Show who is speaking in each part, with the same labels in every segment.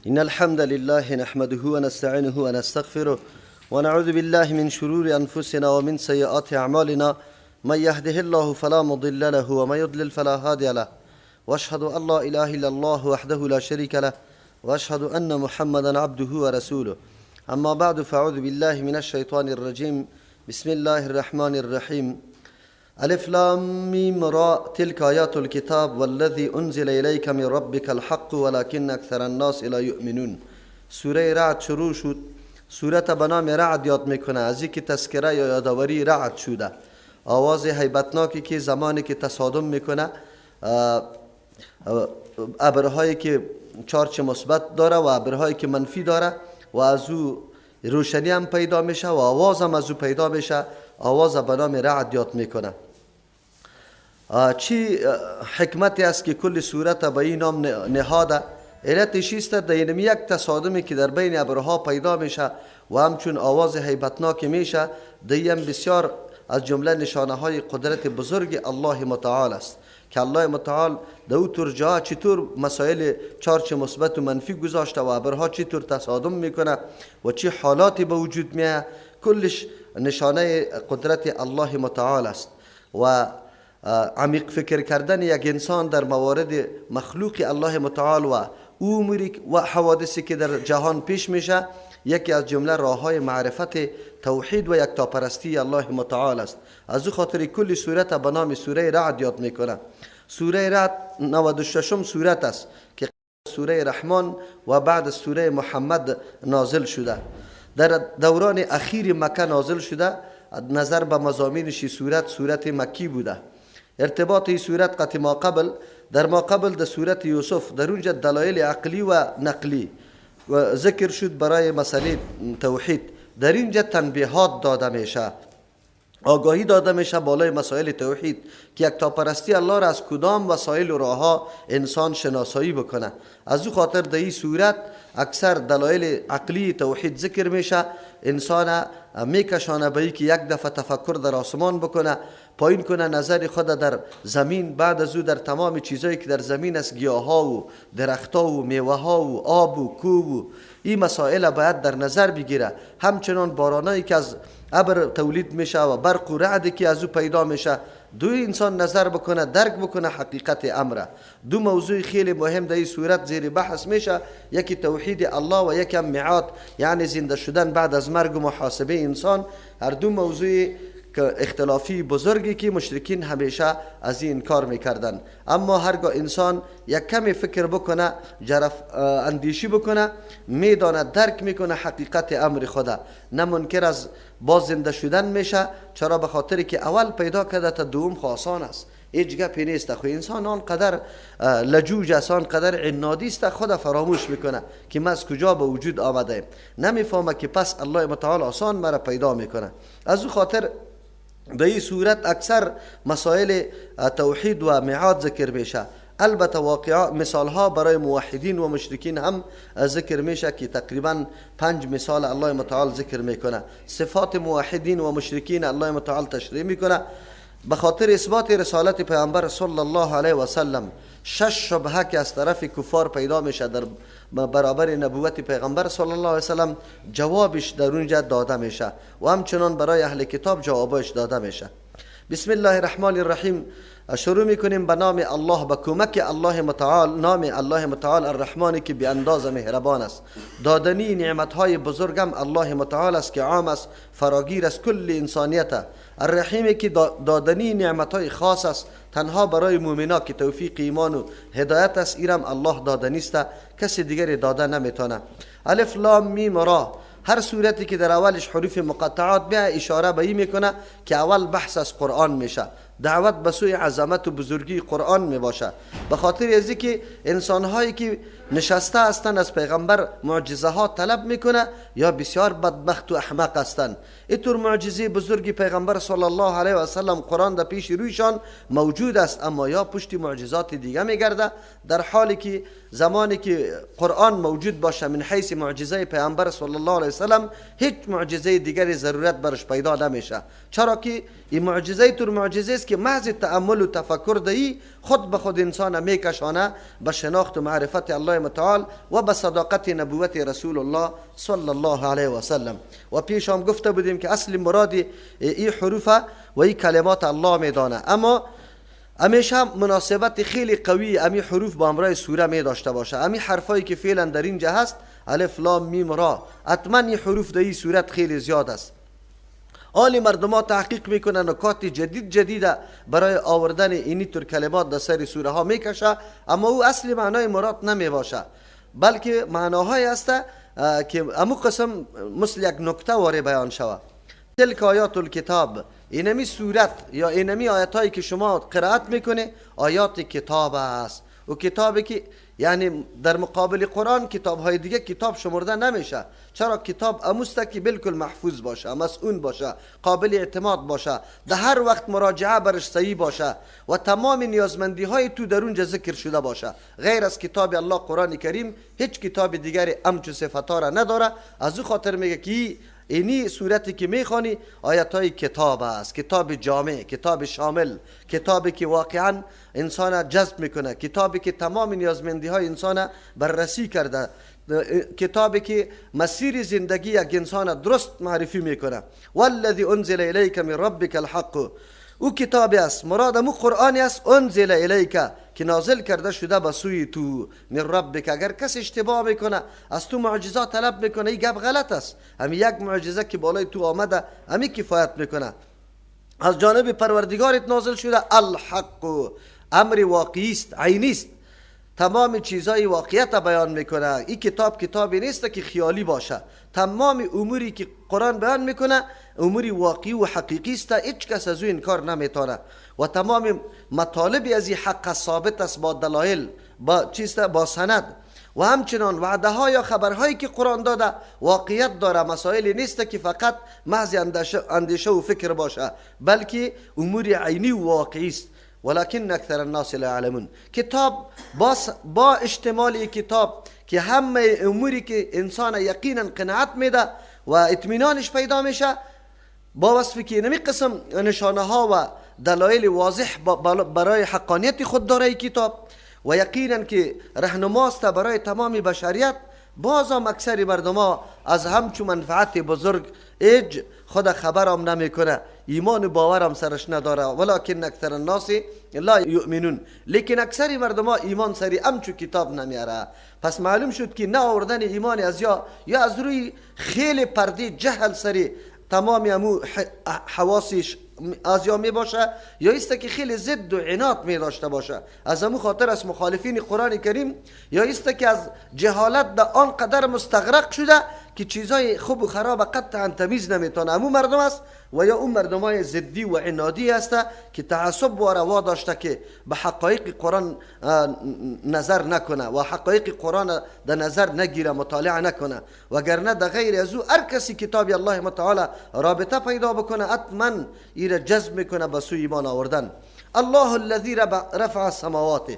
Speaker 1: إن الحمد لله نحمده ونستعينه ونستغفره ونعوذ بالله من شرور أنفسنا ومن سيئات أعمالنا من يهده الله فلا مضل له ومن يضلل فلا هادي له وأشهد أن لا إله إلا الله وحده لا شريك له وأشهد أن محمدا عبده ورسوله أما بعد فأعوذ بالله من الشيطان الرجيم بسم الله الرحمن الرحيم ألف لام ميم را تلك آيات الكتاب والذي أنزل إليك من ربك الحق ولكن أكثر الناس لا يؤمنون. سوره رعد شروع شد. سوره به نام رعد یاد میکنه، از اینکه تذکره یا یادآوری رعد شده، آواز هیبتناکی که زمانی که تصادم میکنه ابرهایی که چارچ مثبت داره و ابرهایی که منفی داره و از او روشنی هم پیدا میشه و آواز هم از او پیدا میشه، آواز به نام رعد یاد میکنه. چی حکمتی است که کل صورت به این نام نهاده؟ علتش است در این یک تصادمی که در بین ابرها پیدا میشه و همچون آواز هیبتناک میشه، دیم بسیار از جمله نشانه های قدرت بزرگ الله متعال است که الله متعال در او طور جا چطور مسائل چارچ مثبت و منفی گذاشته و ابرها چطور تصادم میکنه و چه حالاتی به وجود میاد، کلش نشانه قدرت الله متعال است. و عمیق فکر کردن یک انسان در موارد مخلوق الله متعال و اموری و حوادثی که در جهان پیش میشه، یکی از جمله راههای معرفت توحید و یکتاپرستی الله متعال است. از او خاطر کل سورت به نام سوره رعد یاد میکنه. سوره رعد 96م سورت است که سوره رحمان و بعد سوره محمد نازل شده. در دوران اخیر مکه نازل شده. نظر به مضامینش سورت مکی بوده. ارتباط این سورت قط ما قبل در ما قبل در سورت یوسف در اونجا دلایل عقلی و نقلی و ذکر شد برای مسئله توحید. در اینجا تنبیهات داده میشه، آگاهی داده میشه بالای مسائل توحید که یکتاپرستی الله را از کدام وسایل و راهها انسان شناسایی بکنه. از او خاطر در این صورت اکثر دلایل عقلی توحید ذکر میشه. انسان میکشانه به که یک دفعه تفکر در آسمان بکنه، پایین کنه نظر خود در زمین، بعد از او در تمام چیزایی که در زمین است، گیاها و درختها و میوه ها و آب و کوه و این مسائل باید در نظر بگیره. همچنان بارانایی که از ابر تولید میشه و برق و رعدی که از او پیدا میشه، دو انسان نظر بکنه، درک بکنه حقیقت امره. دو موضوع خیلی مهم در این صورت زیر بحث میشه، یکی توحید الله و یکی میعاد، یعنی زنده شدن بعد از مرگ و محاسبه انسان. هر دو موضوع که اختلافی بزرگی که مشرکین همیشه از این کار میکردن. اما هرگاه انسان یک کمی فکر بکنه، اندیشی بکنه، میداند، درک میکنه حقیقت امر خدا، نه منکر از باز زنده شدن میشه. چرا؟ به خاطر که اول پیدا کرده تا دوم آسان است، هیچ گپی نیست. خو انسان آنقدر لجوج است، آنقدر عنادی است، خدا فراموش میکنه که ما از کجا به وجود آمده، نمیفهمه که پس الله متعال آسان مرا پیدا میکنه. از او خاطر در این صورت اکثر مسائل توحید و میعاد ذکر میشه. البته واقعا مثال ها برای موحدین و مشرکین هم ذکر میشه که تقریبا 5 مثال الله متعال ذکر میکنه. صفات موحدین و مشرکین الله متعال تشریح میکنه. به خاطر اثبات رسالت پیامبر صلی الله علیه و سلم 6 شبهه که از طرف کفار پیدا میشه در برابر نبوت پیغمبر صلی الله علیه و سلم، جوابش در اونجا داده میشه و همچنان برای اهل کتاب جوابش داده میشه. بسم الله الرحمن الرحیم. شروع میکنیم به نام الله، به کمک الله متعال. نام الله متعال الرحمن که به اندازه مهربان است. دادنی نعمت های بزرگ هم الله متعال است که عام است، فراگیر است کل انسانیت. الرحیم که دادنی نعمت های خاص است تنها برای مؤمنان که توفیق ایمان و هدایت است. ایرم الله دادنی است، کسی دیگری داده نمیتونه. الف لام میم را، هر صورتی که در اولش حروف مقطعات بیا اشاره به این میکنه که اول بحث از قرآن میشه، دعوت به سوی عظمت و بزرگی قرآن می باشه. به خاطر از اینکه انسان هایی که نشسته هستند از پیغمبر معجزه ها طلب میکنه یا بسیار بدبخت و احمق هستند. اینطور معجزه بزرگی پیغمبر صلی الله علیه و سلم قرآن در پیش رویشان موجود است، اما یا پشت معجزات دیگه میگرده، در حالی که زمانی که قرآن موجود باشه من حیث معجزه پیغمبر صلی الله علیه و سلم، هیچ معجزه دیگری ضرورت برش پیدا نمیشه. چرا که این معجزه طور معجزه است که محض تأمل و تفکر دهی خود به خود انسان میکشانه به شناخت و معرفت الله الله متعال و به صداقت نبوت رسول الله صلی الله علیه و سلم. و پیش هم گفته بودیم که اصل مراد این حروف و این کلمات الله میدانه، اما همیشه مناسبت خیلی قوی امی حروف با امرای سوره می داشته باشه. امی حرفایی که فعلا در اینجا هست، الف لام میم را، حتما این حروف در این صورت خیلی زیاد است. حالی مردم ها تحقیق میکنن نکات جدید برای آوردن اینی طور کلمات در سر سوره ها میکشه، اما او اصلی معنای مراد نمی باشه، بلکه معناهای است که امو قسم مثل یک نکته واره بیان شود. تلک آیات الکتاب، اینمی صورت یا اینمی آیات هایی که شما قرائت میکنه آیات کتاب است. و کتابی که یعنی در مقابل قرآن کتاب های دیگه کتاب شمرده نمیشه. چرا؟ کتاب اموسته که بالکل محفوظ باشه، مسئول باشه، قابل اعتماد باشه، در هر وقت مراجعه برش صحیح باشه و تمام نیازمندی های تو در اونجا ذکر شده باشه. غیر از کتاب الله قرآن کریم هیچ کتاب دیگری امچو صفات را نداره. از او خاطر میگه که اینی صورتی که میخوانی آیت های کتاب است، کتاب جامع، کتاب شامل، کتابی که واقعا انسان جذب میکنه، کتابی که تمام نیازمندی های انسان بررسی کرده، کتابی که مسیر زندگی یک انسان درست معرفی میکنه. والذی انزل الیک من ربک الحق، او کتابی است، مراد مو قرآنی است، انزل الیک که نازل کرده شده به سوی تو، من ربک. اگر کس اشتباه میکنه از تو معجزات طلب میکنه، این گپ غلط است. همین یک معجزه که بالای تو آمده همین کفایت میکنه. از جانب پروردگارت نازل شده الحق، امر واقعی است، عینی است، تمام چیزای واقعیت بیان میکنه. این کتابی نیست که خیالی باشه. تمام اموری که قرآن بیان میکنه اموری واقعی و حقیقی است، هیچ کس از او انکار نمیتونه. و تمام مطالبی از این حق ثابت است با دلایل، با سند. و همچنان وعده ها یا خبرهایی که قرآن داده واقعیت داره، مسائلی نیست که فقط محض اندیشه و فکر باشه، بلکه امور عینی و واقعی است. ولکن اکثر الناس لا یعلمون. کتاب با اشتمال کتاب که همه اموری که انسان یقینا قناعت میده و اطمینانش پیدا میشه، با وصفی که نمی قسم نشانه ها و دلایل واضح برای حقانیت خود داره کتاب و یقینا که رهنماست برای تمام بشریت، باز هم اکثر مردم ها از همچون منفعت بزرگ ایج خود خبرم نمیکنه، ایمان و باورم سرش نداره. ولکن اکثر الناس لا یؤمنون، لیکن اکثر مردم ها ایمان سری همچون کتاب نمیاره. پس معلوم شد که نه آوردن ایمان از یا از روی خیلی پرده جهل سری تمام امو حواسش از یا می باشه، یا است که خیلی ضد و عناد می داشته باشه. از امو خاطر از مخالفین قرآن کریم، یا است که از جهالت در آن قدر مستغرق شده که چیزای خوب و خراب قطعا تمیز نمیتونه. امو مردم است و یا اون مردم های ضدی و عنادی است که تعصب و روا داشته که به حقایق قرآن نظر نکنه و حقایق قرآن در نظر نگیره، مطالعه نکنه. وگرنه در غیر از او هر کسی کتاب الله متعال رابطه پیدا بکنه حتما ایره جذب میکنه به سوی ایمان آوردن. الله الذی رفع السماوات،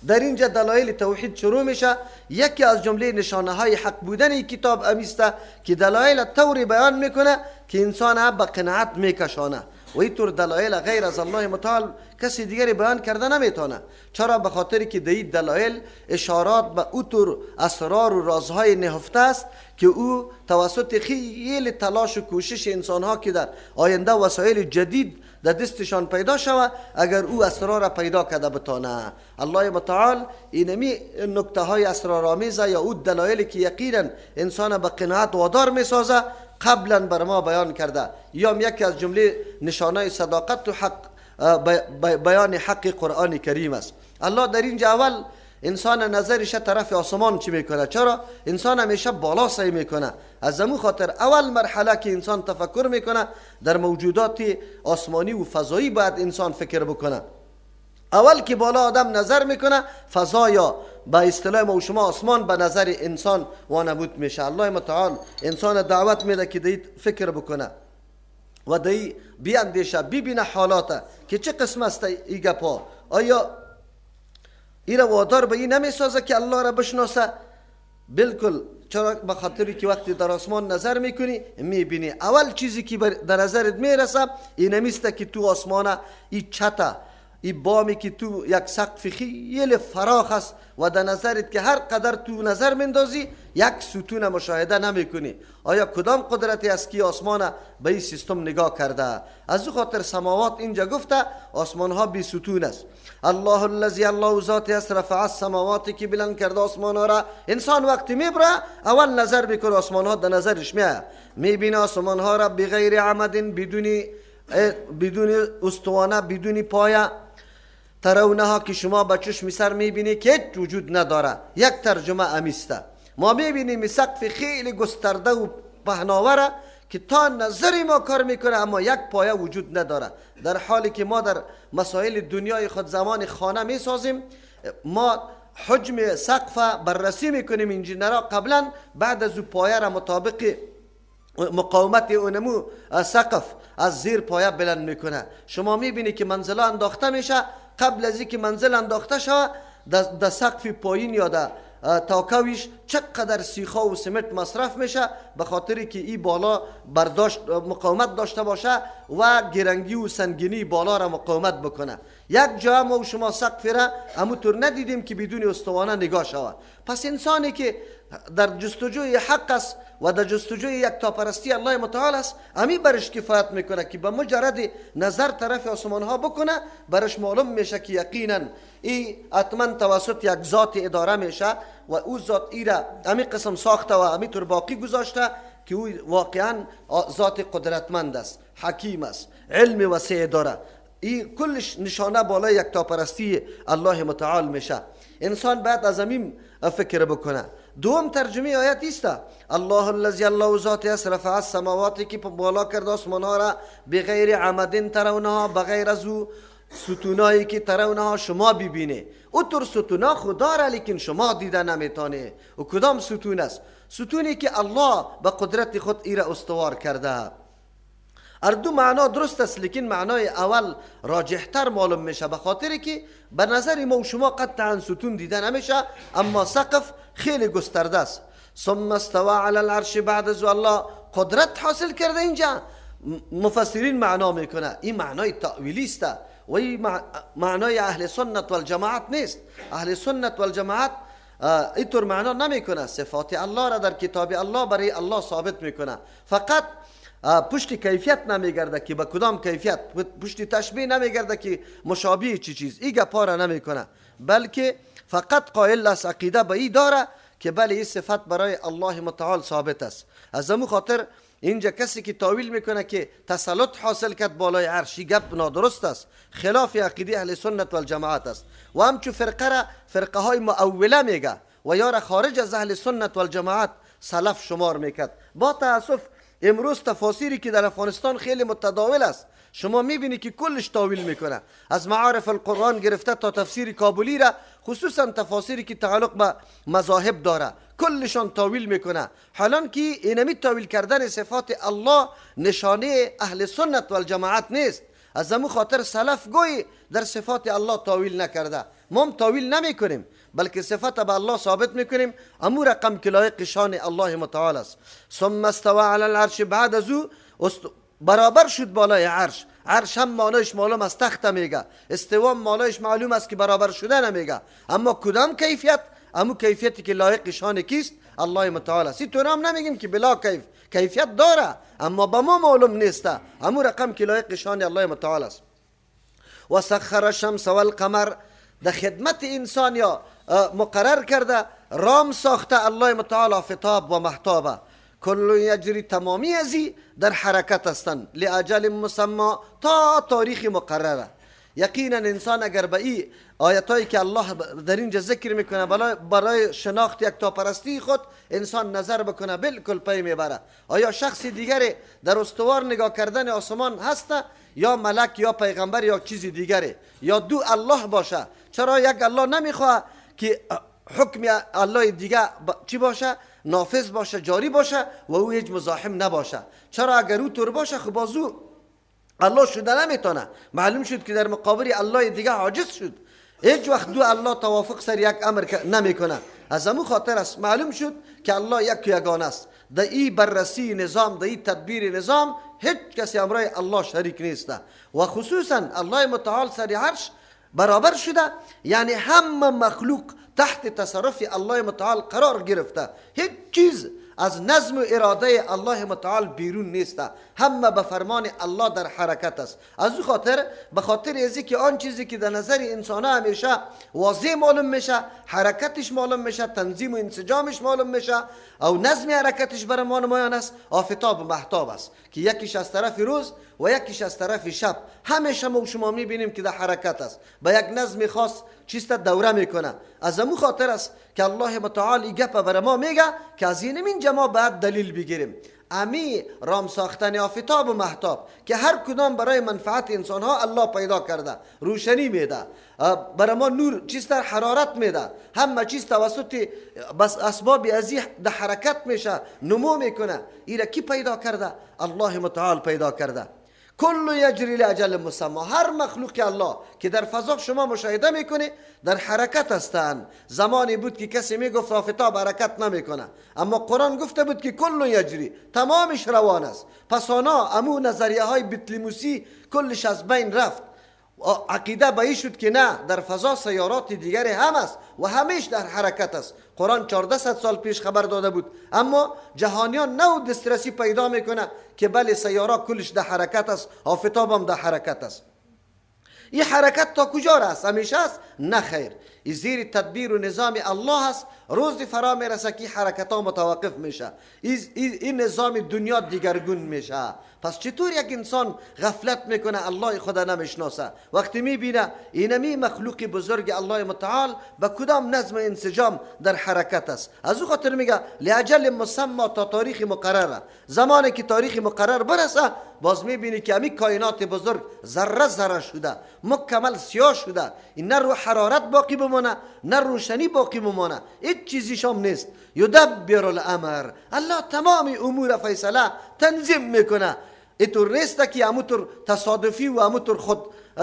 Speaker 1: در اینجا دلایل توحید شروع میشه. یکی از جمله نشانه های حق بودن این کتاب امیسته که دلایل طوری بیان میکنه که انسان به قناعت میکشانه و اینطور دلایل غیر از الله متعال کسی دیگری بیان کرده نمیتونه. چرا؟ به خاطر که در این دلایل اشارات به اوتور اسرار و رازهای نهفته است که او توسط خیلی تلاش و کوشش انسانها که در آینده وسایل جدید در دستشان پیدا شود، اگر او اسرار پیدا کرده بتانه. الله متعال اینمی نکته های اسرارآمیزه یا او دلایلی که یقینا انسان به قناعت وادار میسازه قبلا بر ما بیان کرده. یا یکی از جمله نشانه صداقت و حق بیان حق قرآن کریم است. الله در اینجا اول انسان نظرش طرف آسمان چی میکنه؟ چرا؟ انسان همیشه بالا سعی میکنه. از همون خاطر اول مرحله که انسان تفکر میکنه در موجودات آسمانی و فضایی باید انسان فکر بکنه. اول که بالا آدم نظر میکنه، فضا یا با اصطلاح ما و شما آسمان به نظر انسان وانمود میشه. الله متعال انسان دعوت میده که دید فکر بکنه و دی بیاندیشه، ببینه حالات که چه قسم است ای گپا. آیا ایره وادار به این نمیسازه که الله را بشناسه؟ بالکل. چرا؟ به خاطری که وقتی در آسمان نظر میکنی میبینی اول چیزی که در نظرت میرسه این نمیسته که تو آسمان این چته این بامی که تو یک سقف خیلی فراخ است و در نظرت که هر قدر تو نظر مندازی یک ستون مشاهده نمی کنی. آیا کدام قدرتی است که آسمان به این سیستم نگاه کرده؟ از او خاطر سماوات اینجا گفته آسمان ها بی ستون است. الله الذی، الله ذاتی است، رفع السماواتی که بلند کرده آسمان ها را. انسان وقتی میبره اول نظر بکنه آسمان ها در نظرش میاد، میبینه آسمان ها را بغیر عمد، بدون استوانه، بدون پایه، ترونها که شما به چشم سر میبینی که هیچ وجود نداره. یک ترجمه امیسته ما میبینیم سقف خیلی گسترده و پهناوره که تا نظر ما کار میکنه اما یک پایه وجود نداره، در حالی که ما در مسائل دنیای خود زمان خانه میسازیم، ما حجم سقف بررسی میکنیم، انجینرها قبلا بعد از پایه را مطابق مقاومت اونمو سقف از زیر پایه بلند میکنه. شما میبینی که منزله انداخته میشه، قبل از اینکه منزل انداخته شود در سقف پایین یا در تاکویش چقدر سیخا و سمت مصرف میشه، به خاطری که این بالا برداشت مقاومت داشته باشه و گرنگی و سنگینی بالا را مقاومت بکنه. یک جا ما و شما سقف را همونطور ندیدیم که بدون استوانه نگاه شود. پس انسانی که در جستجوی حق است و در جستجوی یکتاپرستی الله متعال است، امی برش کفایت میکنه که به مجرد نظر طرف آسمان ها بکنه، برش معلوم میشه که یقینا این حتما توسط یک ذات اداره میشه و او ذات ای را امی قسم ساخته و امی طور باقی گذاشته که او واقعا ذات قدرتمند است، حکیم است، علم وسیع داره. این کلش نشانه بالای یکتاپرستی الله متعال میشه. انسان باید از همین فکر بکنه. دوم ترجمه آیت است الله الذی، الله ذاتی است، رفع السماواتی که بالا کرده آسمان ها را بغیر عمد ترونها، بغیر از او ستونایی که ترونها شما ببینه. او طور ستونا خدا را لیکن شما دیده نمیتانه. و کدام ستون است؟ ستونی که الله به قدرت خود ای را استوار کرده. اردو معنا درست است لیکن معنای اول راجحتر معلوم میشه، به خاطری که به نظر ما و شما قطعا ستون دیده نمیشه اما سقف خیلی گسترده است. ثم استوى علی العرش، بعد از الله قدرت حاصل کرده. اینجا مفسرین معنا میکنه این معنای تأویلی است و این معنای اهل سنت والجماعت نیست. اهل سنت والجماعت اینطور معنا نمیکنه، صفات الله را در کتاب الله برای الله ثابت میکنه، فقط پشت کیفیت نمیگرده که به کدام کیفیت، پشت تشبیه نمیگرده که مشابه چی چیز، این گپا را نمیکنه، بلکه فقط قائل است عقیده به این داره که بله این صفت برای الله متعال ثابت است. از همون خاطر اینجا کسی که تاویل میکنه که تسلط حاصل کرد بالای عرش، گپ نادرست است، خلاف عقیده اهل سنت والجماعت است. و همچون فرقه های مؤوله میگه و یا را خارج از اهل سنت والجماعت سلف شمار میکرد. با تاسف امروز تفاسیری که در افغانستان خیلی متداول است، شما میبینی که کلش تاویل میکنه، از معارف القرآن گرفته تا تفسیر کابلی را، خصوصا تفاسیری که تعلق به مذاهب داره کلشان تاویل میکنه. حالان که اینمی تاویل کردن صفات الله نشانه اهل سنت والجماعت نیست. از همون خاطر سلف گوی در صفات الله تاویل نکرده، ما هم تاویل نمی کنیم بلکه صفت به الله ثابت میکنیم. امور رقم که لایق شان الله متعال است. ثم استوى علی العرش، بعد از او برابر شد بالای عرش. عرش هم معنیش معلوم است تخت میگه، استوا معنیش معلوم است که برابر شده نمیگه، اما کدام کیفیت؟ امو کیفیتی که لایق شان کیست؟ الله متعال است. تو هم نمیگیم که بلا کیفیت داره اما به ما معلوم نیسته، امو رقم که لایق شان الله متعال است. و سخر الشمس والقمر، در خدمت انسان یا مقرر کرده، رام ساخته الله متعال فتاب و محتابه. کل یجری، تمامی ازی در حرکت هستند، لاجل مسمى، تا تاریخ مقرره. یقینا انسان اگر به این آیتایی که الله در اینجا ذکر میکنه برای شناخت یکتاپرستی خود انسان نظر بکنه، بالکل پی میبره. آیا شخص دیگری در استوار نگاه کردن آسمان هست؟ یا ملک یا پیغمبر یا چیزی دیگری؟ یا دو الله باشه؟ چرا یک الله نمیخواه که حکم الله دیگه چی باشه؟ نافذ باشه، جاری باشه و او هیچ مزاحم نباشه. چرا اگر او طور باشه خب بازو الله شده نمیتونه؟ معلوم شد که در مقابل الله دیگه عاجز شد، هیچ وقت دو الله توافق سر یک امر نمیکنه. از همون خاطر است معلوم شد که الله یک یگانه است. در این بررسی نظام، در این تدبیر نظام هیچ کسی امرای الله شریک نیست و خصوصا الله متعال سر عرش برابر شده، یعنی همه مخلوق تحت تصرف الله متعال قرار گرفته. هیچ چیز از نظم و اراده الله متعال بیرون نیست، همه به فرمان الله در حرکت است. از او خاطر به خاطر ازی که آن چیزی که در نظر انسان ها همیشه واضح معلوم میشه، حرکتش معلوم میشه، تنظیم و انسجامش معلوم میشه او نظم حرکتش بر ما نمایان است، آفتاب و مهتاب است که یکیش از طرف روز و یکیش از طرف شب همیشه ما شما میبینیم که در حرکت است، به یک نظم خاص چیست دوره میکنه. از امو خاطر است که الله متعال این گپ بر ما میگه که از این جماع باید دلیل بگیریم. امی رام ساختن آفتاب و مهتاب که هر کدام برای منفعت انسان ها الله پیدا کرده، روشنی میده برای ما، نور چیست حرارت میده، همه چیز توسط بس اسباب ازی در حرکت میشه، نمو میکنه. ایره کی پیدا کرده؟ الله متعال پیدا کرده. کل یجری لاجل مسمى، هر مخلوق الله که در فضا شما مشاهده میکنه در حرکت هستند. زمانی بود که کسی میگفت آفتاب حرکت نمیکنه، اما قرآن گفته بود که کل یجری، تمامش روان است. پس آنها امو نظریه های بطلیموسی کلش از بین رفت. عقیده به این شد که نه، در فضا سیارات دیگری هم است و همیش در حرکت است. قرآن 1400 سال پیش خبر داده بود، اما جهانیان نو دسترسی پیدا میکنه که بله سیارات کلش در حرکت است، آفتاب هم در حرکت است. این حرکت تا کجا است؟ همیشه است؟ نه خیر، این زیر تدبیر و نظام الله است. روز فرا میرسه که حرکت ها متوقف میشه، این نظام دنیا دیگرگون میشه. پس چطور یک انسان غفلت میکنه الله خدا نمیشناسه وقتی میبینه اینمی مخلوق بزرگ الله متعال به کدام نظم انسجام در حرکت است؟ از او خاطر میگه لاجل مسمى، تا تاریخ مقرره. زمانی که تاریخ مقرر برسه باز میبینی که همی کائنات بزرگ ذره ذره شده، مکمل سیاه شده. این نه رو حرارت باقی بمانه نه روشنی باقی بمانه، هیچ چیزیش هم نیست. یدبر الامر، الله تمام امور فیصله تنظیم میکنه. اینطور نیست که همونطور تصادفی و همونطور خود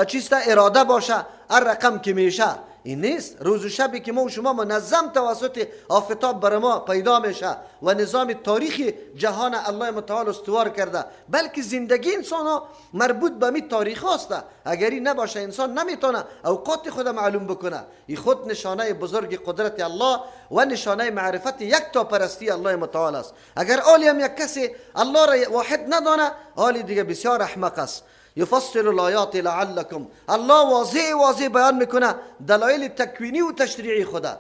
Speaker 1: چیستا اراده باشه هر رقم که میشه. این نیست. روز و شبی که ما و شما منظم توسط آفتاب بر ما پیدا میشه و نظام تاریخی جهان الله متعال استوار کرده، بلکه زندگی انسان ها مربوط به می تاریخ هست. اگر این نباشه انسان نمیتونه اوقات خود معلوم بکنه. این خود نشانه بزرگ قدرت الله و نشانه معرفت یک تا پرستی الله متعال است. اگر آلی هم یک کسی الله را واحد ندانه، آلی دیگه بسیار احمق است. یفصل الآیات لعلکم، الله واضح بیان میکنه دلایل تکوینی و تشریعی خدا،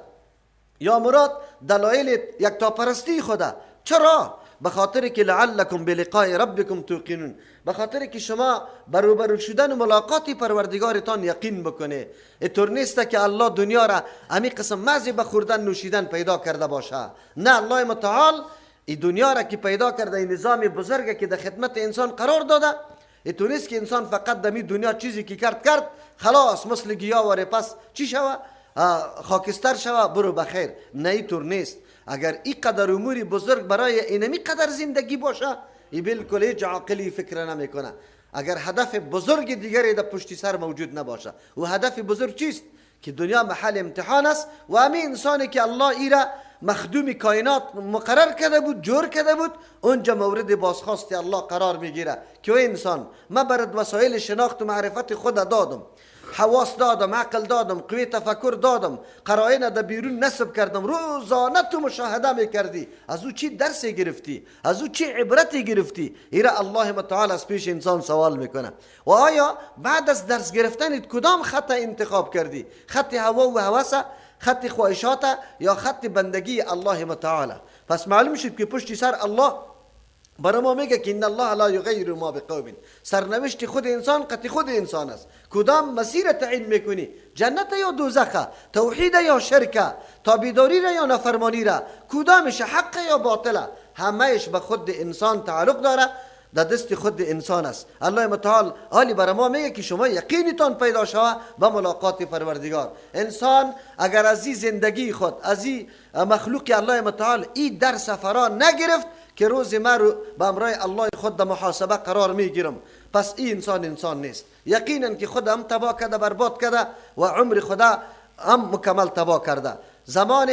Speaker 1: یا مراد دلایل یکتاپرستی خدا. چرا؟ به خاطر که لعلکم بلقاء ربکم توقنون، به خاطر که شما برابر شدن و ملاقات پروردگارتان یقین بکنه. اینطور نیست که الله دنیا را همین قسم مزه به خوردن نوشیدن پیدا کرده باشه. نه، الله متعال این دنیا را که پیدا کرده، این نظام بزرگه که در خدمت انسان قرار داده. اینطور نیست که انسان فقط در دنیا چیزی که کرد خلاص مثل گیاه و پس چی شوه؟ خاکستر شوه برو بخیر. نه، اینطور نیست. اگر این قدر اموری بزرگ برای اینمی قدر زندگی باشه، این بالکل هیچ عاقلی فکر نمیکنه. اگر هدف بزرگ دیگری در پشت سر موجود نباشه، و هدف بزرگ چیست؟ که دنیا محل امتحان است و همین انسانی که الله ایرا مخدوم کائنات مقرر کرده بود، جور کرده بود، اونجا مورد بازخواست الله قرار میگیره که انسان من برات وسایل شناخت و معرفت خود دادم، حواس دادم، عقل دادم، قوی تفکر دادم، قرائن در بیرون نصب کردم، روزانه تو مشاهده میکردی، از او چی درسی گرفتی؟ از او چی عبرتی گرفتی؟ ایرا الله متعال از پیش انسان سوال میکنه و آیا بعد از درس گرفتن کدام خط انتخاب کردی؟ خط هوا و هوس، خط خواهشات، یا خط بندگی الله متعال؟ پس معلوم شد که پشت سر الله برای ما میگه که ان الله لا یغیر ما بقوم، سرنوشت خود انسان قطع خود انسان است. کدام مسیر تعیین میکنی؟ جنت یا دوزخ؟ توحید یا شرک؟ تابعداری را یا نافرمانی را؟ کدامش حق یا باطل؟ همهش به خود انسان تعلق داره، در دست خود انسان است. الله متعال حالی برای ما میگه که شما یقینتان پیدا شوه به ملاقات پروردگار. انسان اگر از این زندگی خود، از این مخلوق الله متعال این در سفران نگرفت که روز ما رو به امرای الله خود در محاسبه قرار میگیرم، پس این انسان نیست. یقینا که خود هم تباه کرده، برباد کرده و عمر خدا هم مکمل تباه کرده. زمان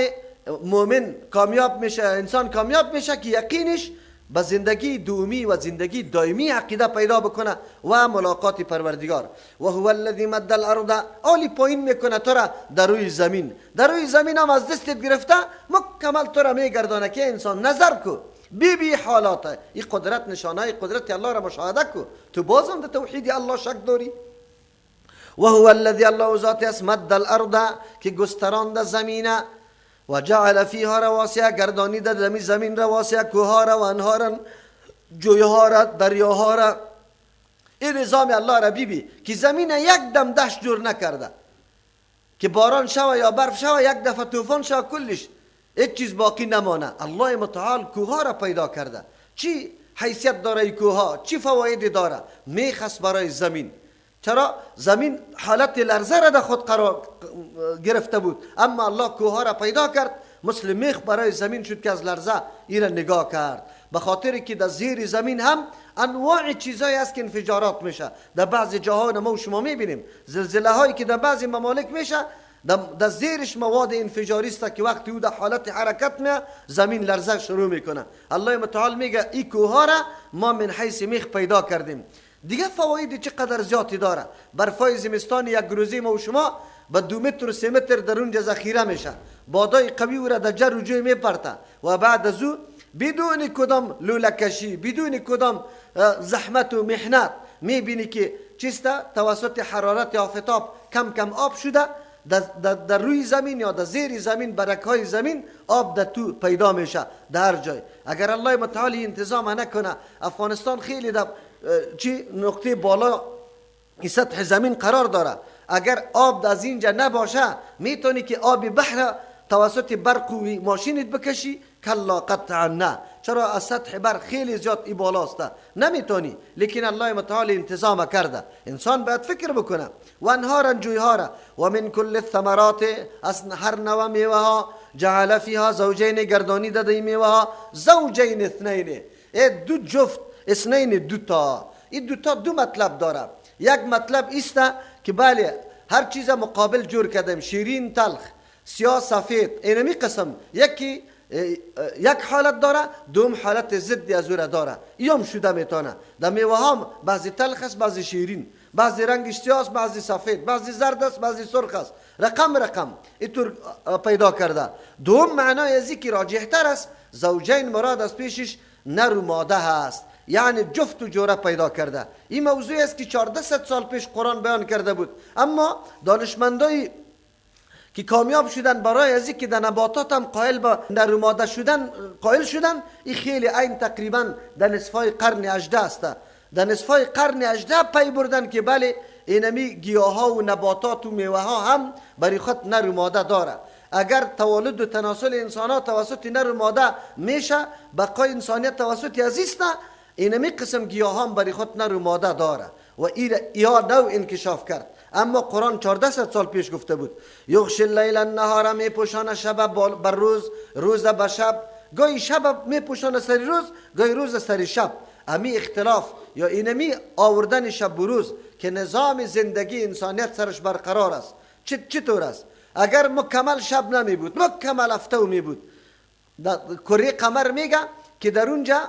Speaker 1: مومن کامیاب میشه، انسان کامیاب میشه که یقینش به زندگی دومی و زندگی دائمی عقیده پیدا بکنه و ملاقات پروردگار. و هو الذی مد الارض، عالی پایین میکنه تو را در روی زمین. در روی زمین هم از دستت گرفته مکمل تو را میگردانه که انسان نظر کو، بی حالات این قدرت، نشانه قدرت الله را مشاهده کو. تو بازم در توحید الله شک داری؟ و هو الذی، الله ذات است، مد الارض که گستراند زمینه، و جعل فیها رواسیه، گردانید در زمین رواسیه، کوها را و انهارا، جویها را، دریاها را. این نظام الله را بی که زمین یک دم دشت جور نکرده که باران شوه یا برف شوه یک دفعه طوفان شوه کلش یک چیز باقی نمانه. الله متعال کوها را پیدا کرده. چی حیثیت داره این کوها؟ چی فواید داره؟ میخست برای زمین. چرا؟ زمین حالت لرزه را در خود قرار گرفته بود، اما الله کوها را پیدا کرد مثل میخ برای زمین شد که از لرزه این را نگاه کرد. به خاطر که در زیر زمین هم انواع چیزایی هست که انفجارات میشه. در بعضی جاها ما و شما میبینیم زلزله هایی که در بعضی ممالک میشه، در زیرش مواد انفجاری است که وقتی او در حالت حرکت میه زمین لرزه شروع میکنه. الله متعال میگه این کوها را ما من حیث میخ پیدا کردیم. دیگه فواید چقدر زیادی داره. برفای زمستان یک روزی ما و شما به 2 متر و 3 متر در اونجا ذخیره میشه، بادای قوی او را در جر و جوی میپرته و بعد از او بدون کدام لولکشی، بدون کدام زحمت و محنت میبینی که چیسته توسط حرارت آفتاب کم کم آب شده در روی زمین یا در زیر زمین، برگهای زمین آب در تو پیدا میشه در هر جای. اگر الله متعال انتظام نکنه، افغانستان خیلی در نقطه بالا سطح زمین قرار داره، اگر آب از اینجا نباشه میتونی که آب بحر توسط برق و ماشینت بکشی؟ کلا قطعا نه. چرا؟ از سطح برق خیلی زیاد ای بالاست، نمیتونی. لیکن الله متعال انتظام کرده. انسان باید فکر بکنه. و انهارا، جویها را، و من کل الثمرات، از هر نوع میوه ها، جعل فیها زوجین، گردانی داده میوه ها زوجین اثنین، دو جفت، اثنین دوتا. این دوتا دو مطلب داره. یک مطلب است که بله هر چیز مقابل جور کردیم، شیرین تلخ، سیاه سفید، اینمی قسم یکی یک حالت داره، دوم حالت ضد از او را داره. ایام شده میتونه. در میوه ها بعضی تلخ است، بعضی شیرین، بعضی رنگش سیاه است، بعضی سفید، بعضی زرد است، بعضی سرخ است. رقم اینطور پیدا کرده. دوم معنای ازی که راجح تر است، زوجین مراد از پیشش نر و ماده هست، یعنی جفت و جوره پیدا کرده. این موضوعی است که 1400 سال پیش قرآن بیان کرده بود، اما دانشمندای که کامیاب شدن برای ازی که در نباتات هم قائل به نر و ماده شدن قائل شدن، این خیلی عین تقریبا در نصفای قرن 18 است. در نصفای قرن 18 پی بردن که بله اینمی گیاه ها و نباتات و میوه ها هم برای خود نر و ماده داره. اگر تولد و تناسل انسان ها توسط نر و ماده میشه، بقای انسانیت توسط عزیز نه، اینمی قسم گیاه هم برای خود نر و ماده داره و یا نو انکشاف کرد. اما قرآن 1400 سال پیش گفته بود یغشی اللیل النهار، می پوشانه شب بر روز، روز به شب. گاهی شب می پوشانه سر روز، گاهی روز سر شب. امی اختلاف یا اینمی آوردن شب و روز که نظام زندگی انسانیت سرش برقرار است. چطور است؟ اگر مکمل شب نمی بود، مکمل هفته می بود، کره قمر میگه که در اونجا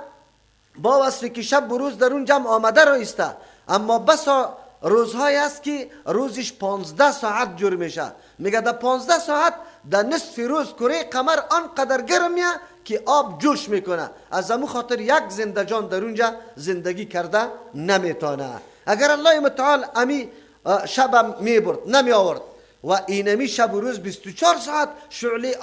Speaker 1: با وصفی که شب و روز در اونجا هم آمده رایسته، اما بسا روزهایی است که روزش 15 ساعت جور میشه. میگه در 15 ساعت در نصف روز کره قمر آنقدر گرمیه که آب جوش میکنه. از امو خاطر یک زنده جان در اونجا زندگی کرده نمیتونه. اگر الله متعال امی شب میبرد نمی آورد و اینمی شب و روز 24 ساعت شعله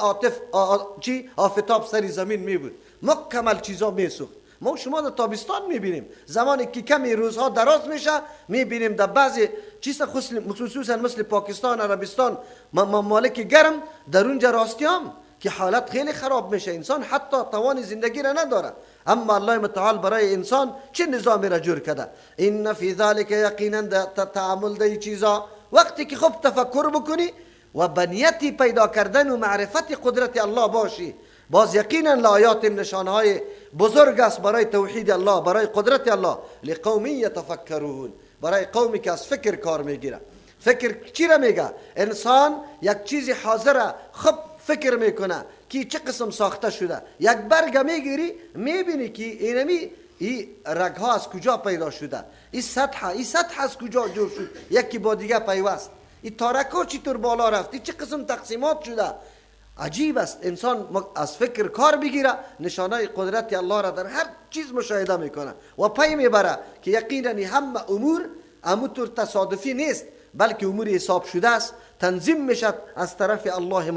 Speaker 1: آفتاب سری زمین میبود، مکمل چیزا میسوخت. ما شما در تابستان میبینیم زمانی که کمی روزها دراز میشه، میبینیم در بعضی چیزا خصوصا مثل پاکستان، عربستان، ممالک گرم، در اونجا راستیام که حالت خیلی خراب میشه، انسان حتی توان زندگی را نداره. اما الله متعال برای انسان چه نظامی را جور کرده؟ این فی ذلک، یقینا تعامل در چیزا وقتی که خوب تفکر بکنی و بنیتی پیدا کردن و معرفت قدرت الله باشی، باز یقینا لآیات، نشانهای بزرگ است برای توحید الله، برای قدرت الله. لقومی یتفکرون، برای قومی که از فکر کار میگیره. فکر چی را میگه؟ انسان یک چیز حاضر خوب فکر میکنه که چه قسم ساخته شده. یک برگ میگیری میبینی که این رگ ها از کجا پیدا شده، این سطح از کجا جور شد، یکی با دیگه پیوست، این تارک ها چطور بالا رفت، چه قسم تقسیمات شده. عجیب است. انسان از فکر کار بگیره، نشانه قدرت الله را در هر چیز مشاهده میکنه و پی میبره که یقینا همه امور همونطور تصادفی نیست، بلکه امور حساب شده است، تنظیم میشد از طرف الله